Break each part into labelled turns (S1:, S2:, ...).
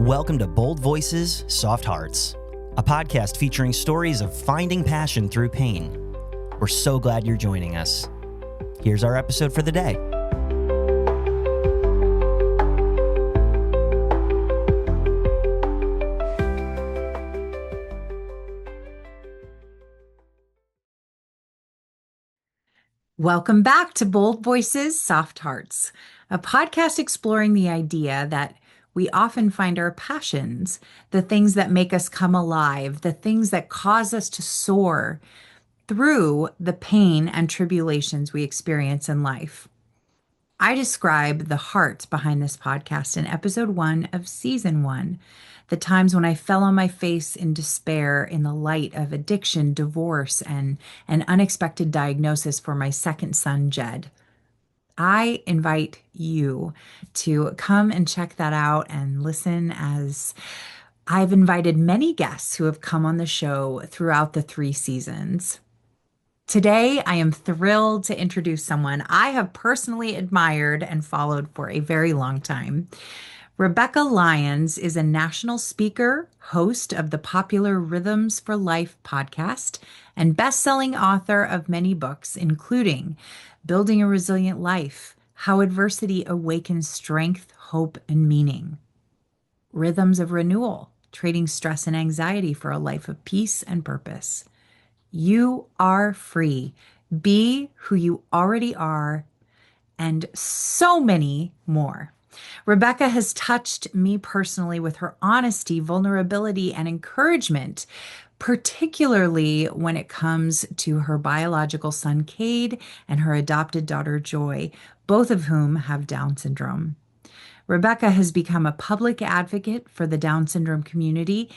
S1: Welcome to Bold Voices, Soft Hearts, a podcast featuring stories of finding passion through pain. We're so glad you're joining us. Here's our episode for the day.
S2: Welcome back to Bold Voices, Soft Hearts, a podcast exploring the idea that we often find our passions, the things that make us come alive, the things that cause us to soar through the pain and tribulations we experience in life. I describe the heart behind this podcast in episode 1 of season 1, the times when I fell on my face in despair in the light of addiction, divorce, and an unexpected diagnosis for my second son, Jed. I invite you to come and check that out and listen, as I've invited many guests who have come on the show throughout the 3 seasons. Today, I am thrilled to introduce someone I have personally admired and followed for a very long time. Rebekah Lyons is a national speaker, host of the popular Rhythms for Life podcast, and best-selling author of many books, including Building a Resilient Life, How Adversity Awakens Strength, Hope, and Meaning, Rhythms of Renewal, Trading Stress and Anxiety for a Life of Peace and Purpose. You are free. Be who you already are, and so many more. Rebekah has touched me personally with her honesty, vulnerability, and encouragement, particularly when it comes to her biological son, Cade, and her adopted daughter, Joy, both of whom have Down syndrome. Rebekah has become a public advocate for the Down syndrome community,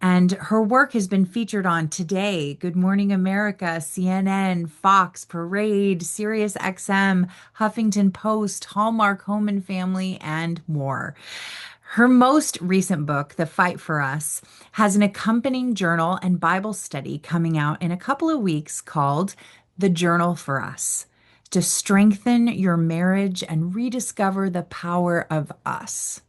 S2: and her work has been featured on Today, Good Morning America, CNN, Fox, Parade, SiriusXM, Huffington Post, Hallmark Home Family, and more. Her most recent book, The Fight for Us, has an accompanying journal and Bible study coming out in a couple of weeks called The Journal for Us, to strengthen your marriage and rediscover the power of us.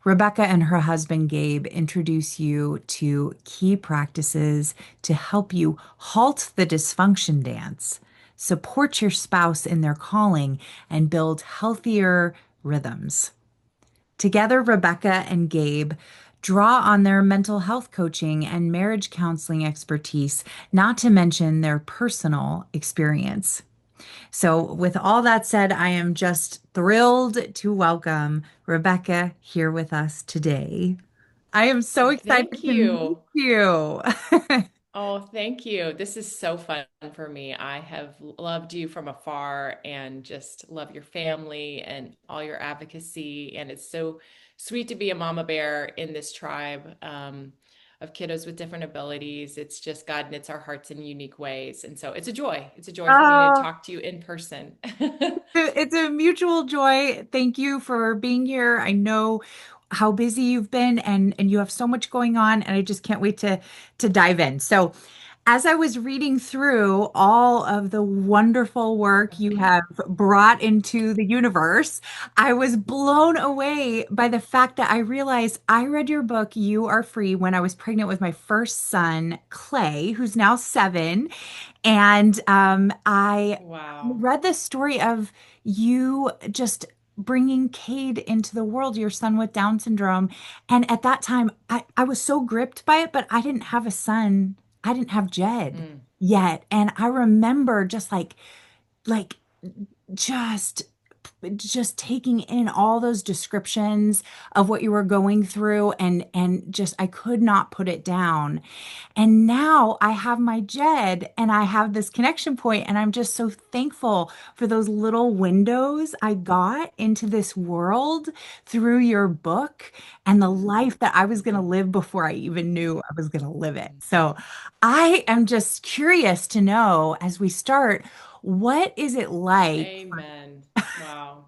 S2: Rebekah and her husband, Gabe, introduce you to key practices to help you halt the dysfunction dance, support your spouse in their calling, and build healthier rhythms. Together, Rebekah and Gabe draw on their mental health coaching and marriage counseling expertise, not to mention their personal experience. So with all that said, I am just thrilled to welcome Rebekah here with us today. I am so excited
S3: Thank
S2: to meet
S3: you.
S2: you.
S3: Oh, thank you. This is so fun for me. I have loved you from afar and just love your family and all your advocacy. And it's so sweet to be a mama bear in this tribe of kiddos with different abilities. It's just God knits our hearts in unique ways. And so it's a joy. It's a joy for me to
S2: Oh,
S3: talk to you in person.
S2: it's a mutual joy. Thank you for being here. I know how busy you've been, and you have so much going on, and I just can't wait to dive in. So, as I was reading through all of the wonderful work you
S3: Okay.
S2: have brought into the universe, I was blown away by the fact that I realized I read your book, You Are Free, when I was pregnant with my first son, Clay, who's now 7. And I
S3: Wow.
S2: read the story of you just bringing Cade into the world, your son with Down syndrome. And at that time, I was so gripped by it, but I didn't have a son. I didn't have Jed
S3: Mm.
S2: yet. And I remember like just just taking in all those descriptions of what you were going through, and just I could not put it down. And now I have my Jed and I have this connection point, and I'm just so thankful for those little windows I got into this world through your book and the life that I was going to live before I even knew I was going to live it. So I am just curious to know, as we start, what is it like?
S3: Amen. Wow.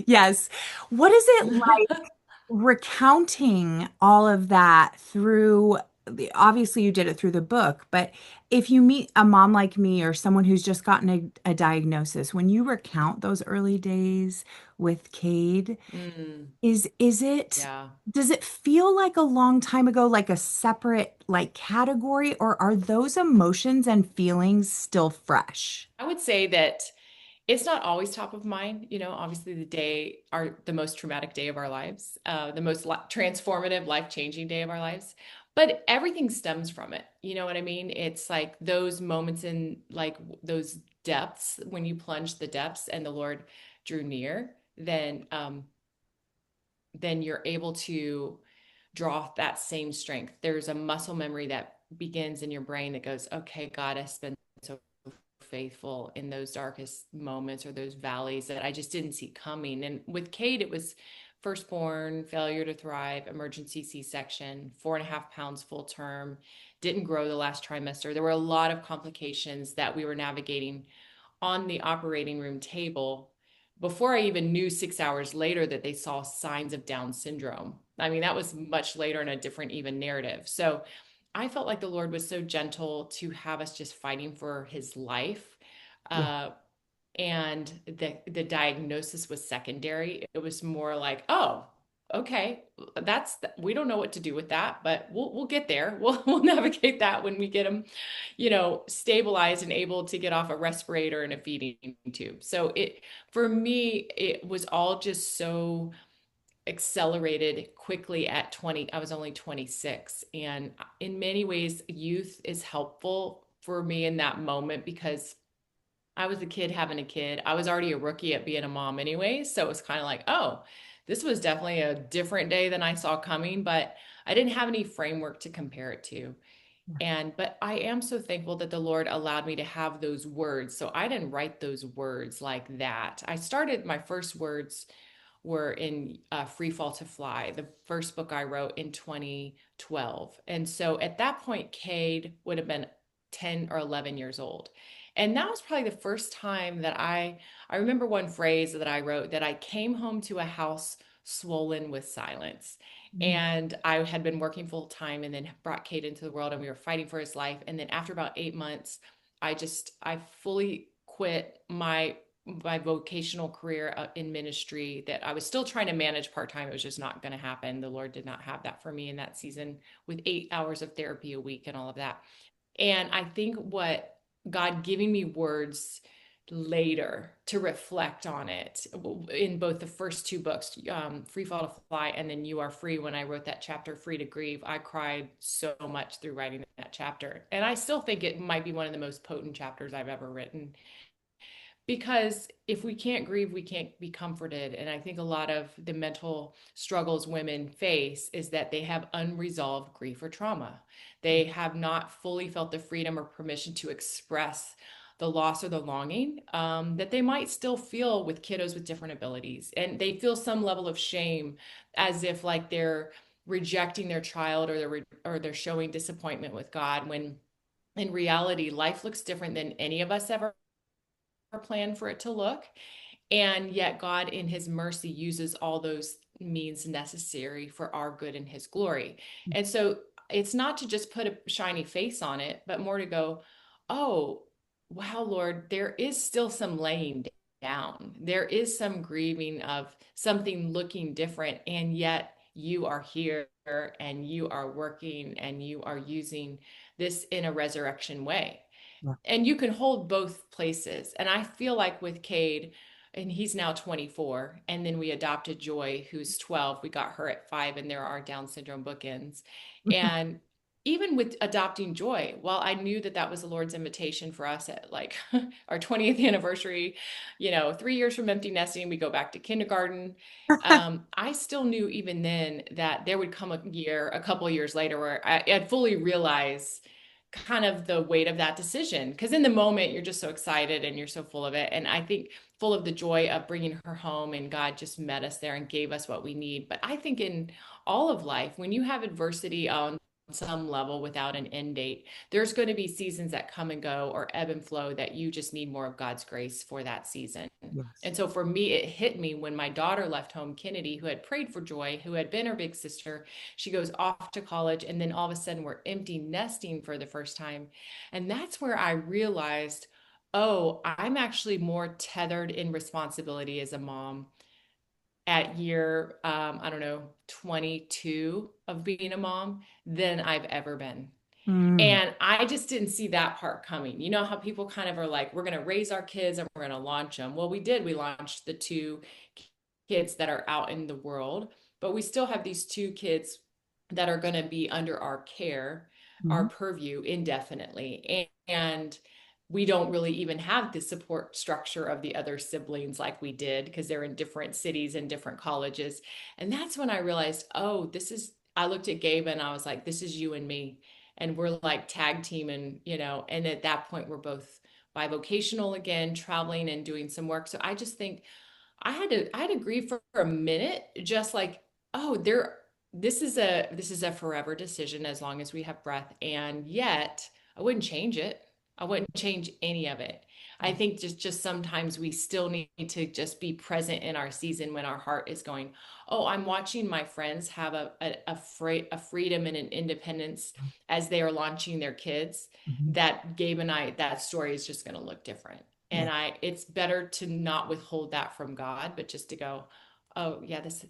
S2: Yes. What is it like recounting all of that through obviously you did it through the book, but if you meet a mom like me or someone who's just gotten a diagnosis, when you recount those early days with Cade,
S3: Mm,
S2: is it,
S3: yeah.
S2: does it feel like a long time ago, like a separate like category, or are those emotions and feelings still fresh?
S3: I would say that it's not always top of mind. Obviously the most traumatic day of our lives, the most transformative, life-changing day of our lives. But everything stems from it. You know what I mean? It's like those moments in like those depths, when you plunge the depths and the Lord drew near, then you're able to draw that same strength. There's a muscle memory that begins in your brain that goes, okay, God has been so faithful in those darkest moments or those valleys that I just didn't see coming. And with Kate, it was firstborn, failure to thrive, emergency C-section, 4.5 pounds full term, didn't grow the last trimester. There were a lot of complications that we were navigating on the operating room table before I even knew 6 hours later that they saw signs of Down syndrome. I mean, that was much later in a different even narrative. So I felt like the Lord was so gentle to have us just fighting for his life.
S2: Yeah.
S3: Uh, and the diagnosis was secondary. It was more like, oh, okay, we don't know what to do with that, but we'll get there. We'll navigate that when we get them, stabilized and able to get off a respirator and a feeding tube. So for me, it was all just so accelerated quickly at 20. I was only 26. And in many ways, youth is helpful for me in that moment because I was a kid having a kid. I was already a rookie at being a mom anyway. So it was kind of like, oh, this was definitely a different day than I saw coming, but I didn't have any framework to compare it to. But I am so thankful that the Lord allowed me to have those words. So I didn't write those words like that. I started, my first words were in Freefall to Fly, the first book I wrote in 2012. And so at that point, Cade would have been 10 or 11 years old. And that was probably the first time that I remember one phrase that I wrote, that I came home to a house swollen with silence.
S2: Mm.
S3: And I had been working full time and then brought Cade into the world and we were fighting for his life. And then after about 8 months, I fully quit my vocational career in ministry that I was still trying to manage part-time. It was just not going to happen. The Lord did not have that for me in that season with 8 hours of therapy a week and all of that. And I think what God giving me words later to reflect on it in both the first two books, Free Fall to Fly and then You Are Free. When I wrote that chapter, Free to Grieve, I cried so much through writing that chapter. And I still think it might be one of the most potent chapters I've ever written, because if we can't grieve, we can't be comforted. And I think a lot of the mental struggles women face is that they have unresolved grief or trauma. They have not fully felt the freedom or permission to express the loss or the longing that they might still feel with kiddos with different abilities. And they feel some level of shame, as if like they're rejecting their child, or they're showing disappointment with God, when in reality life looks different than any of us ever planned for it to look. And yet, God, in his mercy, uses all those means necessary for our good and his glory. And so it's not to just put a shiny face on it, but more to go, oh, wow, Lord, there is still some laying down. There is some grieving of something looking different. And yet, you are here and you are working and you are using this in a resurrection way,
S2: Yeah.
S3: and you can hold both places. And I feel like with Cade, and he's now 24, and then we adopted Joy, who's 12. We got her at 5, and there are Down syndrome bookends. And even with adopting Joy, while I knew that that was the Lord's invitation for us at like our 20th anniversary, 3 years from empty nesting, we go back to kindergarten. I still knew even then that there would come a couple of years later, where I'd fully realize kind of the weight of that decision, because in the moment you're just so excited and you're so full of it, and I think full of the joy of bringing her home, and God just met us there and gave us what we need. But I think in all of life, when you have adversity on some level without an end date. There's going to be seasons that come and go or ebb and flow that you just need more of God's grace for that season.
S2: Yes.
S3: And so for me, it hit me when my daughter left home. Kennedy, who had prayed for joy, who had been her big sister, she goes off to college. And then all of a sudden we're empty nesting for the first time. And that's where I realized, oh, I'm actually more tethered in responsibility as a mom at year, I don't know, 22 of being a mom than I've ever been.
S2: Mm.
S3: And I just didn't see that part coming. You know how people kind of are like, we're going to raise our kids and we're going to launch them. Well, we did. We launched the two kids that are out in the world, but we still have these two kids that are going to be under our care, our
S2: Mhm.
S3: purview indefinitely. And we don't really even have the support structure of the other siblings like we did because they're in different cities and different colleges. And that's when I realized, oh, I looked at Gabe and I was like, this is you and me. And we're like tag team and at that point we're both bivocational again, traveling and doing some work. So I just think I had to grieve for a minute, just like, oh, this is a forever decision as long as we have breath. And yet I wouldn't change it. I wouldn't change any of it. I think just sometimes we still need to just be present in our season when our heart is going, oh, I'm watching my friends have a freedom and an independence as they are launching their kids,
S2: Mhm.
S3: that Gabe and I, that story is just going to look different.
S2: Yeah.
S3: And it's better to not withhold that from God, but just to go, oh yeah, this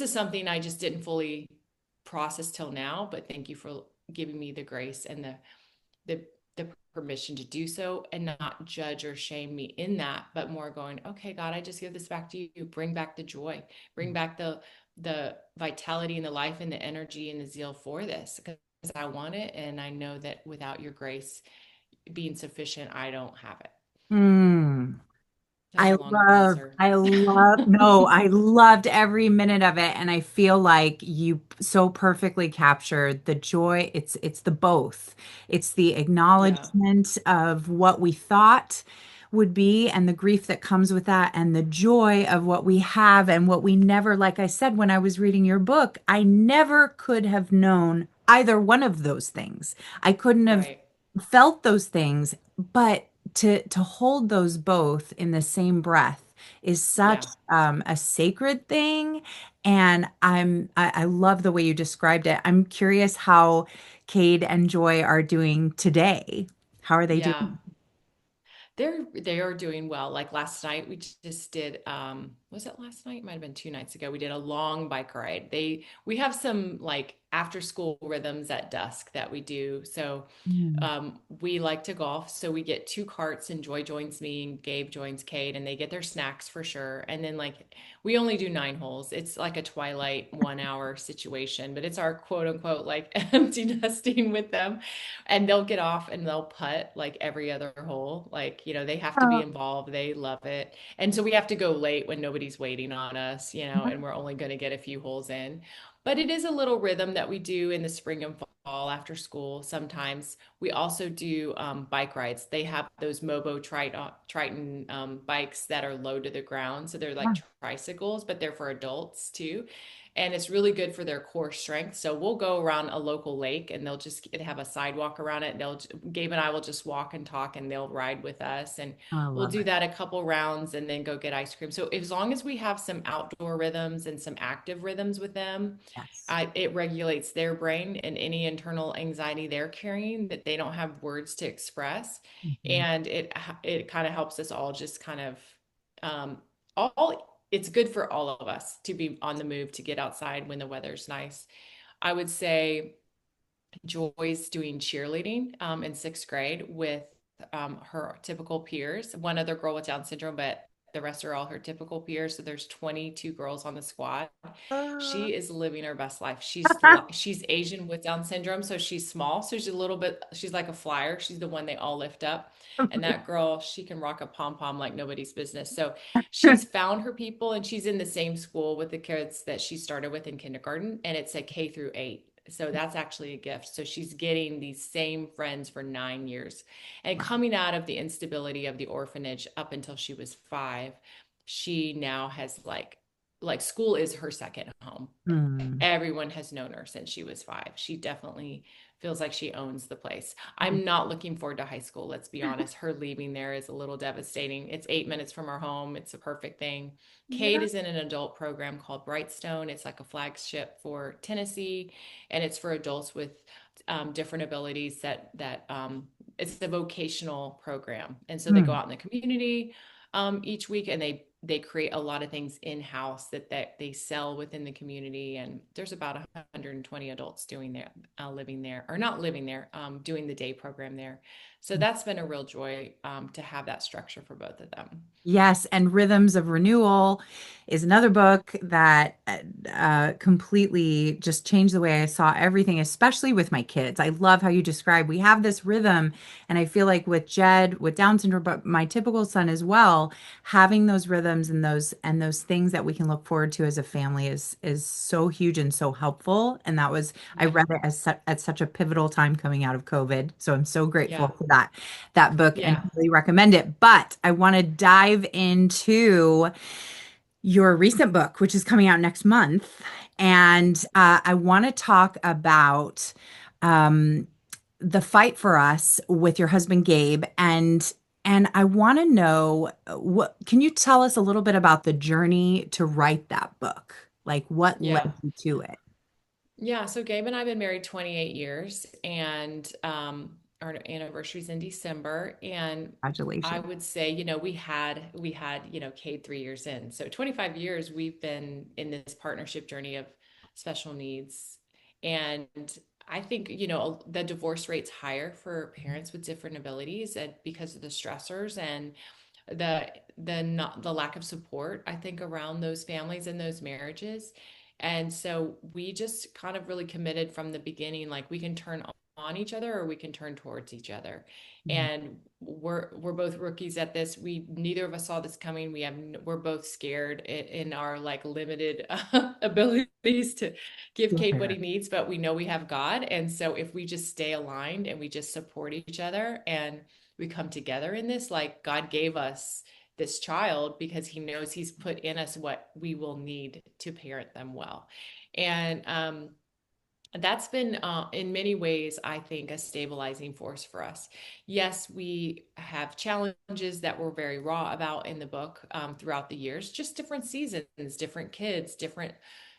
S3: is something I just didn't fully process till now, but thank you for giving me the grace and the the permission to do so, and not judge or shame me in that, but more going, okay, God, I just give this back to you. Bring back the joy, bring back the vitality and the life and the energy and the zeal for this, because I want it, and I know that without your grace being sufficient, I don't have it.
S2: Mm.
S3: That was a long answer.
S2: No, I loved every minute of it. And I feel like you so perfectly captured the joy. It's the both. It's the
S3: Yeah,
S2: acknowledgement of what we thought would be and the grief that comes with that, and the joy of what we have and what we never, like I said, when I was reading your book, I never could have known either one of those things. I couldn't have
S3: right.
S2: felt those things, but to hold those both in the same breath is such
S3: Yeah.
S2: a sacred thing. And I love the way you described it. I'm curious how Cade and Joy are doing today. How are they
S3: Yeah.
S2: doing?
S3: They are doing well. Like last night we just did was it last night? It might have been 2 nights ago. We did a long bike ride. We have some like after school rhythms at dusk that we do. So
S2: Mm.
S3: we like to golf. So we get two carts, and Joy joins me and Gabe joins Cade, and they get their snacks for sure. And then like we only do 9 holes. It's like a twilight 1 hour situation, but it's our quote unquote like empty nesting with them. And they'll get off and they'll putt like every other hole. Like, they have to be
S2: Oh,
S3: involved. They love it. And so we have to go late when nobody's waiting on us, and we're only going to get a few holes in. But it is a little rhythm that we do in the spring and fall after school. Sometimes we also do bike rides. They have those Triton bikes that are low to the ground. So they're like
S2: yeah.
S3: tricycles, but they're for adults too. And it's really good for their core strength. So we'll go around a local lake and they'll just have a sidewalk around it. Gabe and I will just walk and talk and they'll ride with us. And
S2: I
S3: we'll
S2: love
S3: do
S2: it.
S3: that a couple rounds and then go get ice cream. So as long as we have some outdoor rhythms and some active rhythms with them,
S2: Yes.
S3: it regulates their brain and any internal anxiety they're carrying that they don't have words to express.
S2: Mhm.
S3: And it kind of helps us all just kind of all it's good for all of us to be on the move, to get outside when the weather's nice. I would say Joy's doing cheerleading in sixth grade with her typical peers. One other girl with Down syndrome, but the rest are all her typical peers. So there's 22 girls on the squad.
S2: Uh,
S3: She is living her best life. She's Asian with Down syndrome, so she's small. So she's like a flyer. She's the one they all lift up. And that girl, she can rock a pom pom like nobody's business. So she's found her people, and she's in the same school with the kids that she started with in kindergarten, and it's a K through 8. So that's actually a gift. So she's getting these same friends for 9 years. And coming out of the instability of the orphanage up until she was 5, she now has like like school is her second home.
S2: Mm.
S3: Everyone has known her since she was 5. She definitely feels like she owns the place. I'm not looking forward to high school. Let's be honest. Her leaving there is a little devastating. It's 8 minutes from our home. It's a perfect thing. Kate
S2: Yeah.
S3: is in an adult program called Brightstone. It's like a flagship for Tennessee, and it's for adults with different abilities that it's a vocational program. And so they go
S2: Mm.
S3: out in the community each week, and they create a lot of things in-house that they sell within the community. And there's about 120 adults doing there, living there, or not living there, doing the day program there. So that's been a real joy to have that structure for both of them.
S2: Yes, and Rhythms of Renewal is another book that completely just changed the way I saw everything, especially with my kids. I love how you describe we have this rhythm, and I feel like with Jed, with Down syndrome, but my typical son as well, having those rhythms and those things that we can look forward to as a family is so huge and so helpful. And that was I
S3: Yeah.
S2: read it at such a pivotal time coming out of COVID, so I'm so grateful
S3: Yeah.
S2: for that book and
S3: Yeah.
S2: really recommend it. But I want to dive into your recent book, which is coming out next month. And I want to talk about um, the fight for us with your husband, Gabe. And I want to know what can you tell us a little bit about the journey to write that book? Like what
S3: Yeah.
S2: led you to it?
S3: Yeah, so Gabe and I have been married 28 years, and our anniversary's in December. And I
S2: Congratulations.
S3: would say, we had, Cade 3 years in. So 25 years we've been in this partnership journey of special needs. And I think, the divorce rate's higher for parents with different abilities and because of the stressors and the lack of support, I think, around those families and those marriages. And so we just kind of really committed from the beginning, like we can turn on each other or we can turn towards each other.
S2: Mhm.
S3: And we're both rookies at this. We neither of us saw this coming. We're both scared in our like limited abilities to give
S2: Your
S3: Cade what he
S2: parent.
S3: needs, but we know we have God. And so if we just stay aligned and we just support each other and we come together in this, like God gave us this child because he knows he's put in us what we will need to parent them well. And that's been, in many ways, I think, a stabilizing force for us. Yes, we have challenges that we're very raw about in the book throughout the years, just different seasons, different kids, different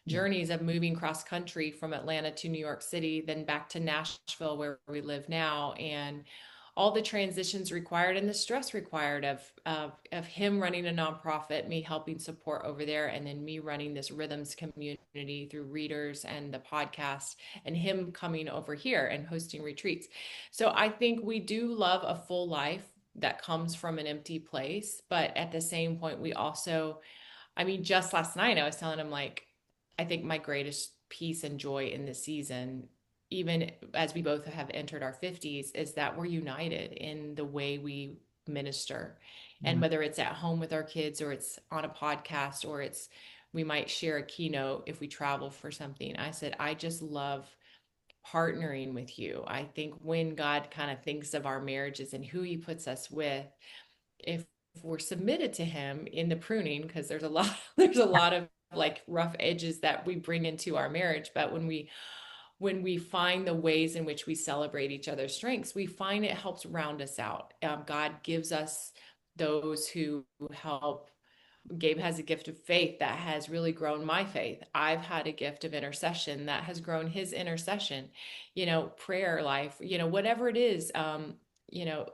S2: Yeah.
S3: journeys of moving cross country from Atlanta to New York City, then back to Nashville, where we live now. And all the transitions required and the stress required of him running a nonprofit, me helping support over there, and then me running this rhythms community through readers and the podcast, and him coming over here and hosting retreats. So I think we do love a full life that comes from an empty place, but at the same point, we also, I mean, just last night I was telling him, like, I think my greatest peace and joy in this season, even as we both have entered our 50s, is that we're united in the way we minister. And
S2: Yeah.
S3: whether it's at home with our kids or it's on a podcast or it's we might share a keynote if we travel for something. I said, I just love partnering with you. I think when God kind of thinks of our marriages and who he puts us with, if we're submitted to him in the pruning, because there's a lot of like rough edges that we bring into our marriage, but when we find the ways in which we celebrate each other's strengths, we find it helps round us out. God gives us those who help. Gabe has a gift of faith that has really grown my faith. I've had a gift of intercession that has grown his intercession, prayer life, whatever it is.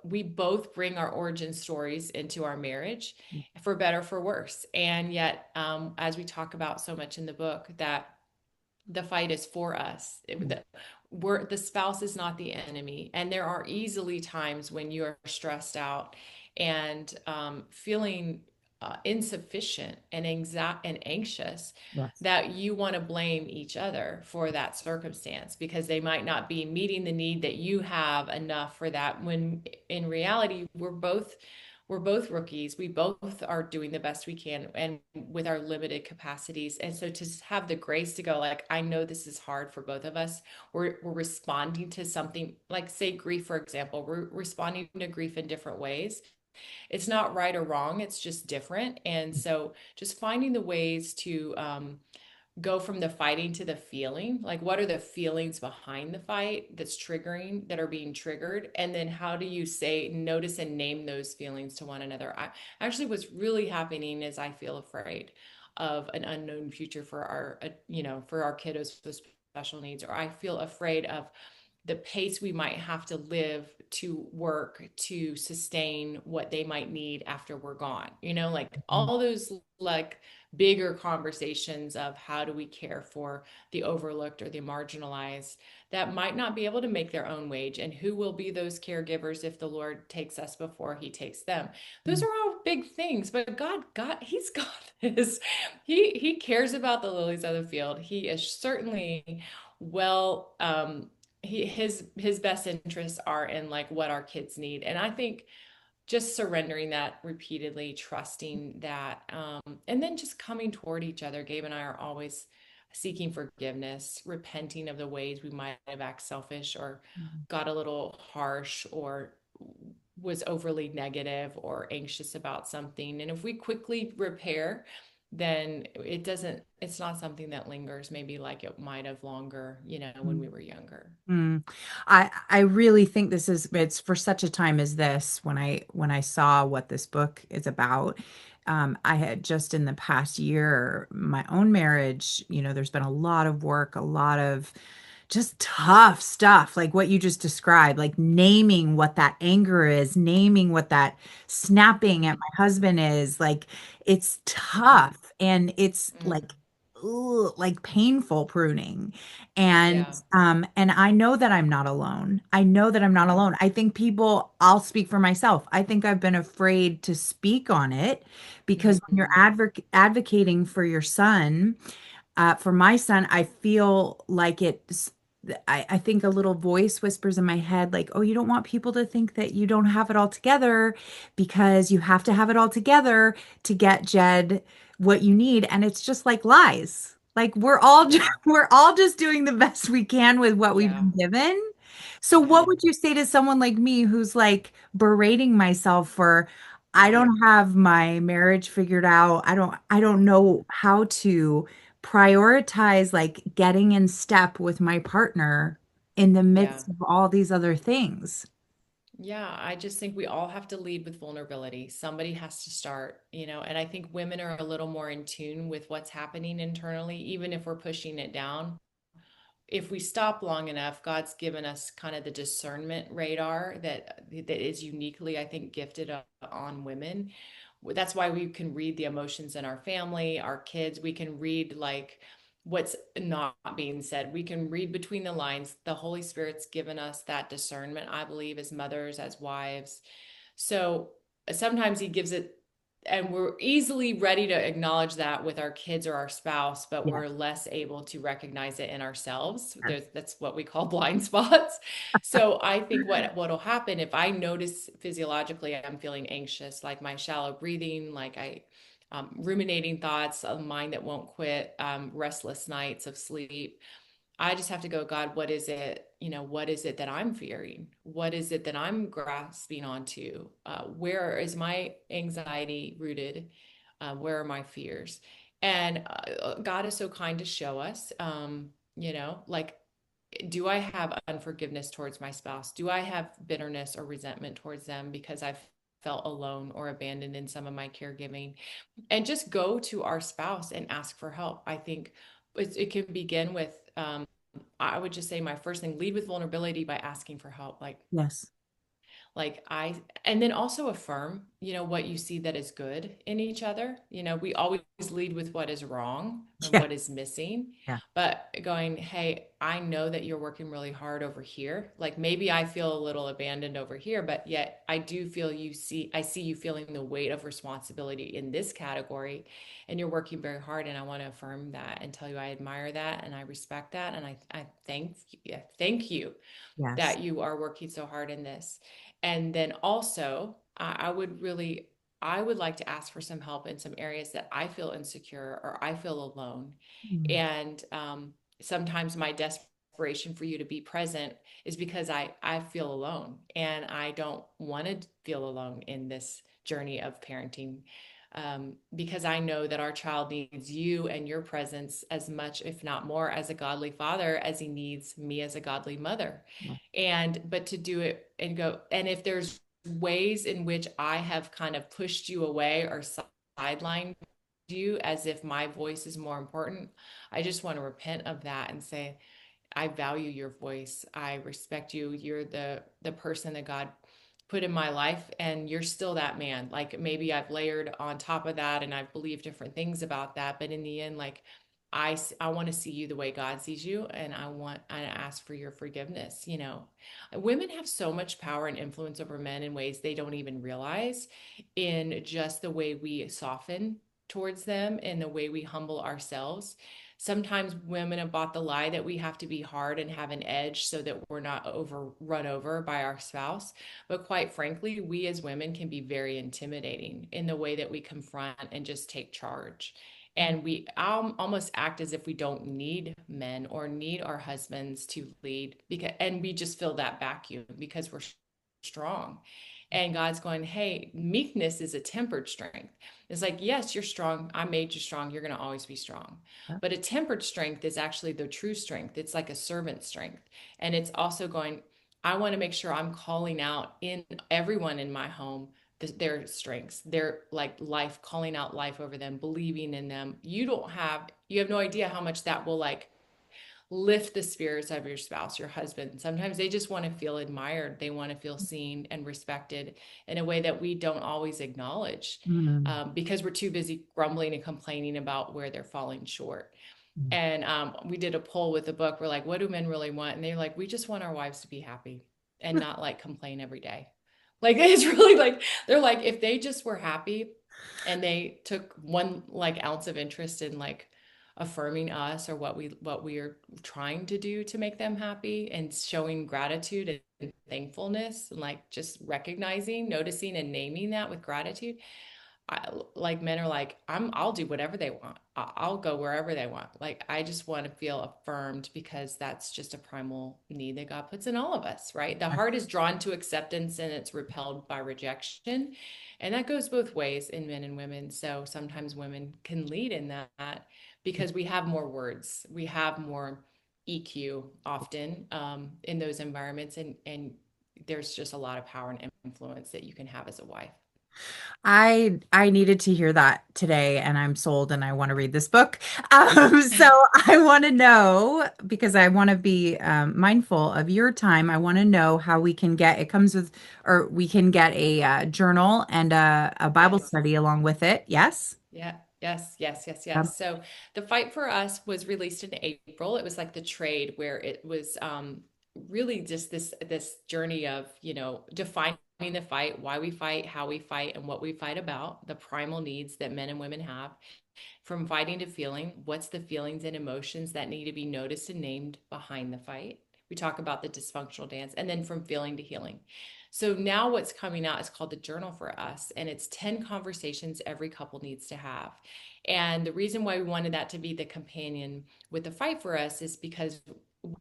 S3: We both bring our origin stories into our marriage, for better, for worse. And yet, as we talk about so much in the book, that the fight is for us. The spouse is not the enemy. And there are easily times when you are stressed out and feeling insufficient and anxious,
S2: Yes.
S3: that you want to blame each other for that circumstance because they might not be meeting the need that you have enough for that, when in reality we're both rookies. We both are doing the best we can and with our limited capacities. And so to have the grace to go, like, I know this is hard for both of us. We're responding to something like, say, grief, for example. We're responding to grief in different ways. It's not right or wrong, it's just different. And so just finding the ways to go from the fighting to the feeling, like what are the feelings behind the fight that's triggering, that are being triggered, and then how do you say, notice and name those feelings to one another. I actually, what's really happening is I feel afraid of an unknown future for our for our kiddos with special needs, or I feel afraid of the pace we might have to live to work to sustain what they might need after we're gone. Like all those like bigger conversations of how do we care for the overlooked or the marginalized that might not be able to make their own wage, and who will be those caregivers if the Lord takes us before he takes them. Those are all big things, but God, he's got this. He cares about the lilies of the field. He is certainly well his best interests are in like what our kids need. And I think just surrendering that repeatedly, trusting that, and then just coming toward each other. Gabe and I are always seeking forgiveness, repenting of the ways we might have acted selfish or got a little harsh or was overly negative or anxious about something. And if we quickly repair, then it's not something that lingers maybe like it might have longer, when we were younger.
S2: Mm. I really think it's for such a time as this. When I saw what this book is about, I had just in the past year, my own marriage, there's been a lot of work, a lot of just tough stuff, like what you just described, like naming what that anger is, naming what that snapping at my husband is. Like it's
S3: Mhm.
S2: tough and it's
S3: Mm.
S2: like painful pruning. And
S3: Yeah.
S2: and I know that I'm not alone. I know that I'm not
S3: Mhm.
S2: alone. I think I'll speak for myself. I think I've been afraid to speak on it because when you're
S3: Mhm.
S2: advocating for your son, for my son, I feel like I think a little voice whispers in my head, like, oh, you don't want people to think that you don't have it all together because you have to have it all together to get Jed what you need. And it's just like lies. Like
S3: Yeah.
S2: we're all just doing the best we can with what we've
S3: Yeah.
S2: been given. So what
S3: Yeah.
S2: would you say to someone like me who's like berating myself for I
S3: Yeah.
S2: don't have my marriage figured out. I don't know how to prioritize like getting in step with my partner in the
S3: Yeah.
S2: midst of all these other things.
S3: Yeah, I just think we all have to lead with vulnerability. Somebody has to start, and I think women are a little more in tune with what's happening internally, even if we're pushing it down. If we stop long enough, God's given us kind of the discernment radar that is uniquely, I think, gifted on women. That's why we can read the emotions in our family, our kids. We can read like what's not being said. We can read between the lines. The Holy Spirit's given us that discernment, I believe, as mothers, as wives. So sometimes he gives it, and we're easily ready to acknowledge that with our kids or our spouse, but
S2: Yeah.
S3: we're less able to recognize it in ourselves.
S2: Yes.
S3: That's what we call blind spots. So I think what'll happen if I notice physiologically I'm feeling anxious, like my shallow breathing, like I ruminating thoughts, a mind that won't quit, restless nights of sleep. I just have to go, God, what is it? What is it that I'm fearing? What is it that I'm grasping onto? Where is my anxiety rooted? Where are my fears? And God is so kind to show us, like, do I have unforgiveness towards my spouse? Do I have bitterness or resentment towards them because I've felt alone or abandoned in some of my caregiving? And just go to our spouse and ask for help. I think it can begin with, I would just say my first thing, lead with vulnerability by asking for help.
S2: Yes.
S3: Like I, and then also affirm, what you see that is good in each other. We always lead with what is wrong and
S2: Yeah.
S3: what is missing,
S2: Yeah.
S3: but going, hey, I know that you're working really hard over here. Like maybe I feel a little abandoned over here, but yet I do feel I see you feeling the weight of responsibility in this category, and you're working very hard. And I want to affirm that and tell you I admire that and I respect that. And I thank you
S2: Yes.
S3: that you are working so hard in this. And then also, I would like to ask for some help in some areas that I feel insecure or I feel alone.
S2: Mm.
S3: And sometimes my desperation for you to be present is because I feel alone, and I don't want to feel alone in this journey of parenting, because I know that our child needs you and your presence as much, if not more, as a godly father as he needs me as a godly mother. But to do it and go, and if there's ways in which I have kind of pushed you away or sidelined you as if my voice is more important, I just want to repent of that and say, I value your voice. I respect you. You're the person that God put in my life, and you're still that man. Like, maybe I've layered on top of that and I've believed different things about that, but in the end, like, I want to see you the way God sees you, and I ask for your forgiveness. Women have so much power and influence over men in ways they don't even realize, in just the way we soften towards them and the way we humble ourselves. Sometimes women have bought the lie that we have to be hard and have an edge so that we're not run over by our spouse. But quite frankly, we as women can be very intimidating in the way that we confront and just take charge. And we almost act as if we don't need men or need our husbands to lead, and we just fill that vacuum because we're strong. And God's going, hey, meekness is a tempered strength. It's like, yes, you're strong. I made you strong. You're going to always be strong. But a tempered strength is actually the true strength. It's like a servant strength. And it's also going, I want to make sure I'm calling out in everyone in my home their strengths, their like life, calling out life over them, believing in them. You have no idea how much that will like lift the spirits of your spouse, your husband. Sometimes they just want to feel admired. They want to feel seen and respected in a way that we don't always acknowledge, because we're too busy grumbling and complaining about where they're falling short. And we did a poll with the book. We're like, what do men really want? And they're like, we just want our wives to be happy and not like complain every day. Like, it's really like, they're like, if they just were happy and they took one like ounce of interest in like affirming us or what we are trying to do to make them happy, and showing gratitude and thankfulness, and like just recognizing, noticing, and naming that with gratitude. Like, men are like, I'll do whatever they want. I'll go wherever they want. Like, I just want to feel affirmed, because that's just a primal need that God puts in all of us, right? The heart is drawn to acceptance and it's repelled by rejection. And that goes both ways in men and women. So sometimes women can lead in that because we have more words. We have more EQ often in those environments. And there's just a lot of power and influence that you can have as a wife.
S2: I needed to hear that today, and I'm sold, and I want to read this book. So I want to know, because I want to be mindful of your time. I want to know how we can get it comes with, or we can get a journal and a Bible
S3: Yes.
S2: study along with it. Yes.
S3: Yeah. Yes.
S2: Um,
S3: So The Fight for Us was released in April. It was like the trade, where it was really just this journey of, defining the fight, why we fight, how we fight, and what we fight about, the primal needs that men and women have. From fighting to feeling, what's the feelings and emotions that need to be noticed and named behind the fight? We talk about the dysfunctional dance, and then from feeling to healing. So now what's coming out is called the Journal for Us, and it's 10 conversations every couple needs to have. And the reason why we wanted that to be the companion with the Fight for Us is because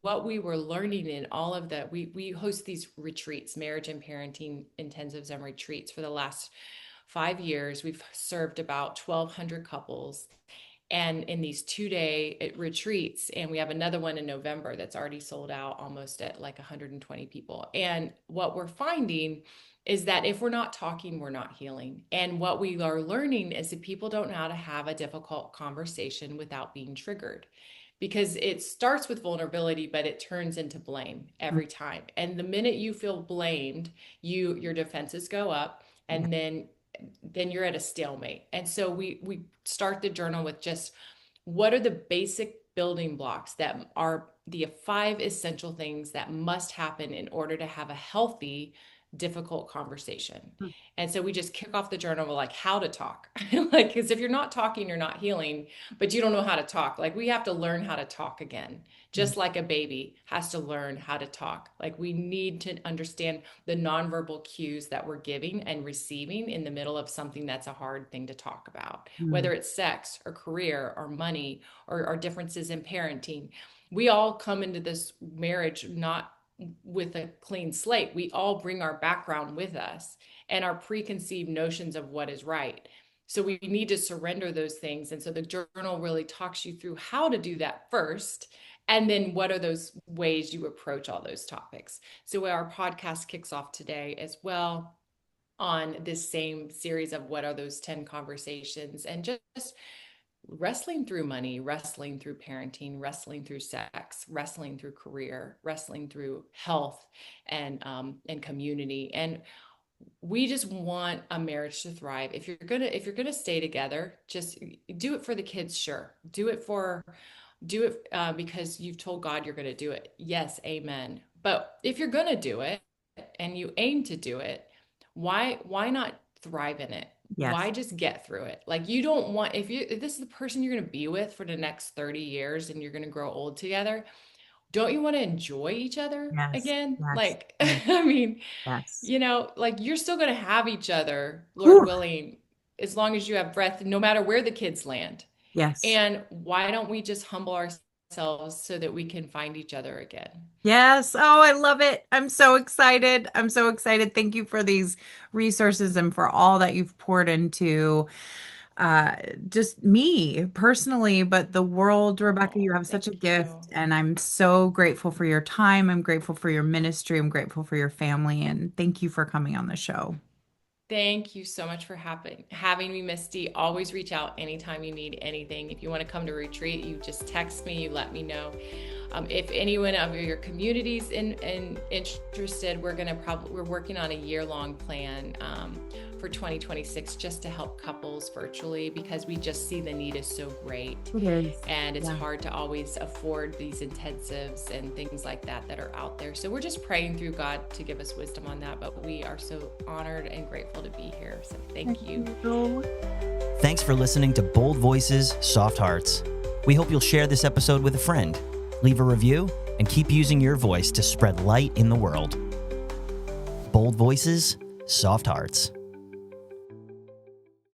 S3: what we were learning in all of we host these retreats, marriage and parenting intensives and retreats for the last 5 years. We've served about 1,200 couples, and in these 2-day retreats, and we have another one in November that's already sold out, almost at like 120 people. And what we're finding is that if we're not talking, we're not healing. And what we are learning is that people don't know how to have a difficult conversation without being triggered, because it starts with vulnerability, but it turns into blame every time. And the minute you feel blamed, your defenses go up, and then you're at a stalemate. And so we start the journal with just, what are the basic building blocks that are the 5 essential things that must happen in order to have a healthy, difficult conversation. And so we just kick off the journal with like how to talk. Like, because if you're not talking, you're not healing, but you don't know how to talk. Like, we have to learn how to talk again, just like a baby has to learn how to talk. Like, we need to understand the nonverbal cues that we're giving and receiving in the middle of something that's a hard thing to talk about, whether it's sex or career or money or differences in parenting. we all come into this marriage not with a clean slate. We all bring our background with us and our preconceived notions of what is right. So we need to surrender those things. And so the journal really talks you through how to do that first. And then what are those ways you approach all those topics? So our podcast kicks off today as well on this same series of what are those 10 conversations, and just wrestling through money, wrestling through parenting, wrestling through sex, wrestling through career, wrestling through health and community. And we just want a marriage to thrive. If you're gonna stay together, just do it for the kids. Sure. Do it because you've told God you're going to do it. Yes. Amen. But if you're going to do it and you aim to do it, why not thrive in it?
S2: Yes.
S3: Why just get through it? Like, you don't want, if this is the person you're going to be with for the next 30 years and you're going to grow old together, don't you want to enjoy each other again?
S2: Yes.
S3: Like, I mean,
S2: yes.
S3: like, you're still going to have each other, Lord willing, as long as you have breath, no matter where the kids land.
S2: Yes.
S3: And why don't we just humble ourselves so that we can find each other again?
S2: Yes. Oh, I love it. I'm so excited. I'm so excited. Thank you for these resources and for all that you've poured into just me personally, but the world. Rebekah, you have such a gift, and I'm so grateful for your time. I'm grateful for your ministry. I'm grateful for your family, and thank you for coming on the show.
S3: Thank you so much for having me, Misty. Always reach out anytime you need anything. If you want to come to retreat, you just text me, you let me know. If anyone of your community's interested, we're working on a year-long plan for 2026 just to help couples virtually, because we just see the need is so great.
S2: It is.
S3: And it's hard to always afford these intensives and things like that are out there. So we're just praying through God to give us wisdom on that. But we are so honored and grateful to be here. So thank you.
S1: Thanks for listening to Bold Voices, Soft Hearts. We hope you'll share this episode with a friend, leave a review, and keep using your voice to spread light in the world. Bold Voices, Soft Hearts.